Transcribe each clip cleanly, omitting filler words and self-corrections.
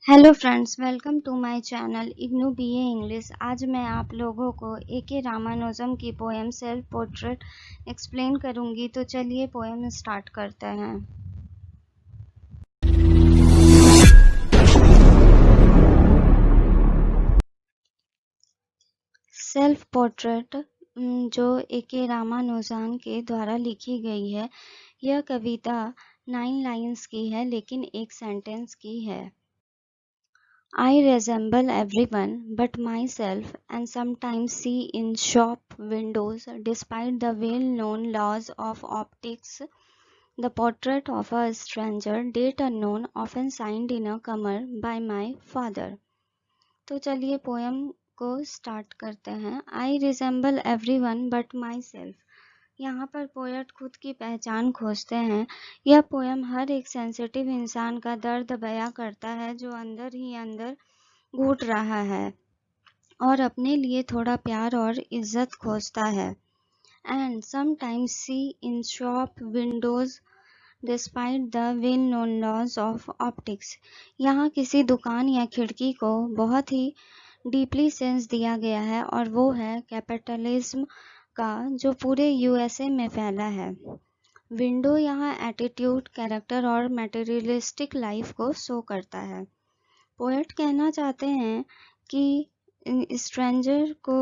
Hello friends, welcome to my channel IGNOU BA English. आज मैं आप लोगों को ए.के. रामानुजम की पोएम सेल्फ पोर्ट्रेट एक्सप्लेन करूंगी। तो चलिए पोएम स्टार्ट करते हैं। सेल्फ पोर्ट्रेट जो ए.के. रामानुजम के द्वारा लिखी गई है, यह कविता 9 लाइन्स की है, लेकिन एक सेंटेंस की है। I resemble everyone but myself and sometimes see in shop windows, despite the well-known laws of optics, the portrait of a stranger, date unknown, often signed in a comma by my father. तो चलिए poem को start करते हैं। I resemble everyone but myself. यहाँ पर poet खुद की पहचान खोजते हैं। यह पोएम हर एक सेंसिटिव इंसान का दर्द बयां करता है जो अंदर ही अंदर घुट रहा है और अपने लिए थोड़ा प्यार और इज्जत खोजता है। And sometimes she in shop windows despite the well known laws of optics. यहाँ किसी दुकान या खिड़की को बहुत ही डीपली सेंस दिया गया है और वो है कैपिटलिज्म का, जो पूरे यूएसए में फैला है। विंडो यहाँ एटीट्यूड, कैरेक्टर और मटेरियलिस्टिक लाइफ को शो करता है। पोएट कहना चाहते हैं कि स्ट्रेंजर को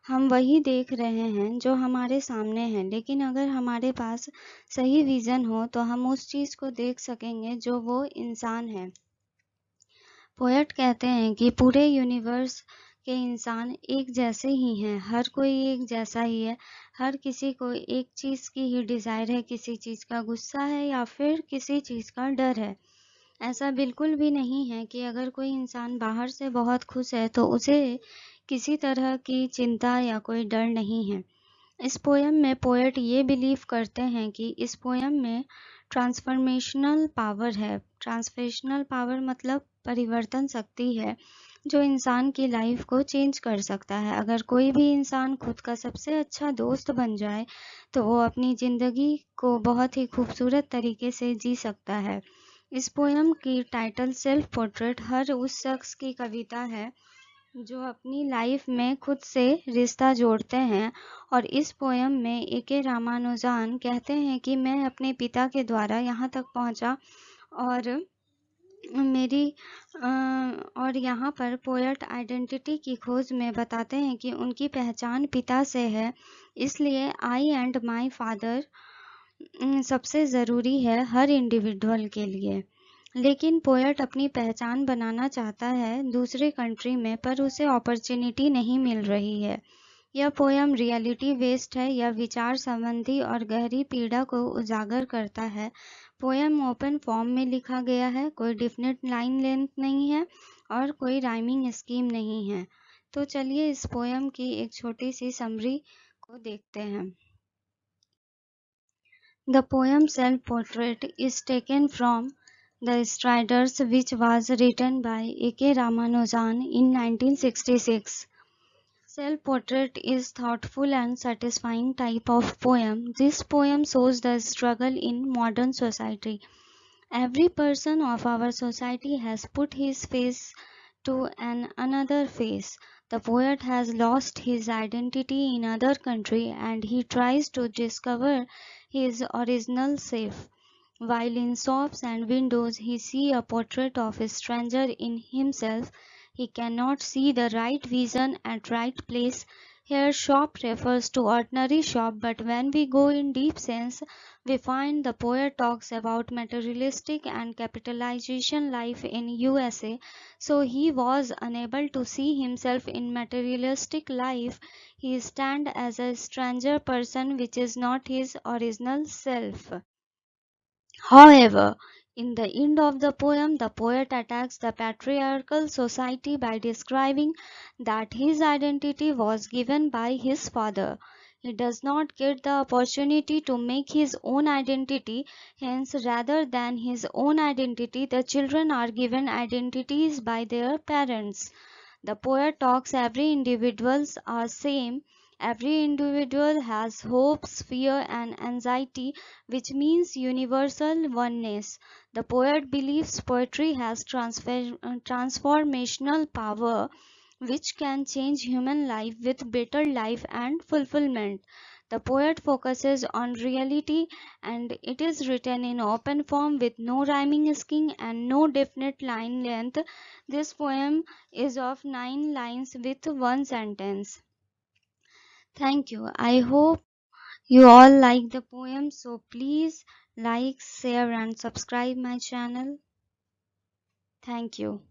हम वही देख रहे हैं जो हमारे सामने है, लेकिन अगर हमारे पास सही विजन हो तो हम उस चीज को देख सकेंगे जो वो इंसान है। पोएट कहते हैं कि पूरे यूनिवर्स के इंसान एक जैसे ही हैं, हर कोई एक जैसा ही है। हर किसी को एक चीज की ही डिजायर है, किसी चीज का गुस्सा है या फिर किसी चीज का डर है। ऐसा बिल्कुल भी नहीं है कि अगर कोई इंसान बाहर से बहुत खुश है तो उसे किसी तरह की चिंता या कोई डर नहीं है। इस पोयम में पोएट ये बिलीव करते हैं कि इस पोयम में ट्रांसफॉर्मेशनल पावर है। ट्रांसफॉर्मेशनल पावर मतलब परिवर्तन शक्ति है जो इंसान की लाइफ को चेंज कर सकता है। अगर कोई भी इंसान खुद का सबसे अच्छा दोस्त बन जाए तो वो अपनी ज़िंदगी को बहुत ही खूबसूरत तरीके से जी सकता है। इस पोयम की टाइटल सेल्फ पोर्ट्रेट हर उस शख्स की कविता है जो अपनी लाइफ में खुद से रिश्ता जोड़ते हैं। और इस पोयम में ए.के. रामानुजन कहते हैं कि मैं अपने पिता के द्वारा यहाँ तक पहुँचा और मेरी और यहाँ पर पोएट आइडेंटिटी की खोज में बताते हैं कि उनकी पहचान पिता से है, इसलिए आई एंड माय फादर सबसे ज़रूरी है हर इंडिविजुअल के लिए। लेकिन पोएट अपनी पहचान बनाना चाहता है दूसरे कंट्री में, पर उसे अपॉर्चुनिटी नहीं मिल रही है। यह पोयम रियलिटी बेस्ड है, यह विचार संबंधी और गहरी पीड़ा को उजागर करता है। पोयम ओपन फॉर्म में लिखा गया है, कोई डिफिनिट लाइन लेंथ नहीं है और कोई राइमिंग स्कीम नहीं है। तो चलिए इस पोयम की एक छोटी सी समरी को देखते हैं। The poem Self-Portrait is taken from The Striders, which was written by A.K. Ramanujan in 1966. Self-portrait is thoughtful and satisfying type of poem. This poem shows the struggle in modern society. Every person of our society has put his face to another face. The poet has lost his identity in other country and he tries to discover his original self. While in shops and windows he see a portrait of a stranger in himself, he cannot see the right vision at right place. Here shop refers to ordinary shop, but when we go in deep sense, we find the poet talks about materialistic and capitalization life in USA. So he was unable to see himself in materialistic life. He stand as a stranger person which is not his original self. However, in the end of the poem, the poet attacks the patriarchal society by describing that his identity was given by his father. He does not get the opportunity to make his own identity, hence rather than his own identity, the children are given identities by their parents. The poet talks every individuals are same Every individual has hopes, fear, and anxiety, which means universal oneness. The poet believes poetry has transformational power, which can change human life with better life and fulfillment. The poet focuses on reality, and it is written in open form with no rhyming scheme and no definite line length. This poem is of 9 lines with one sentence. Thank you. I hope you all like the poem, so please like, share, and subscribe my channel. Thank you.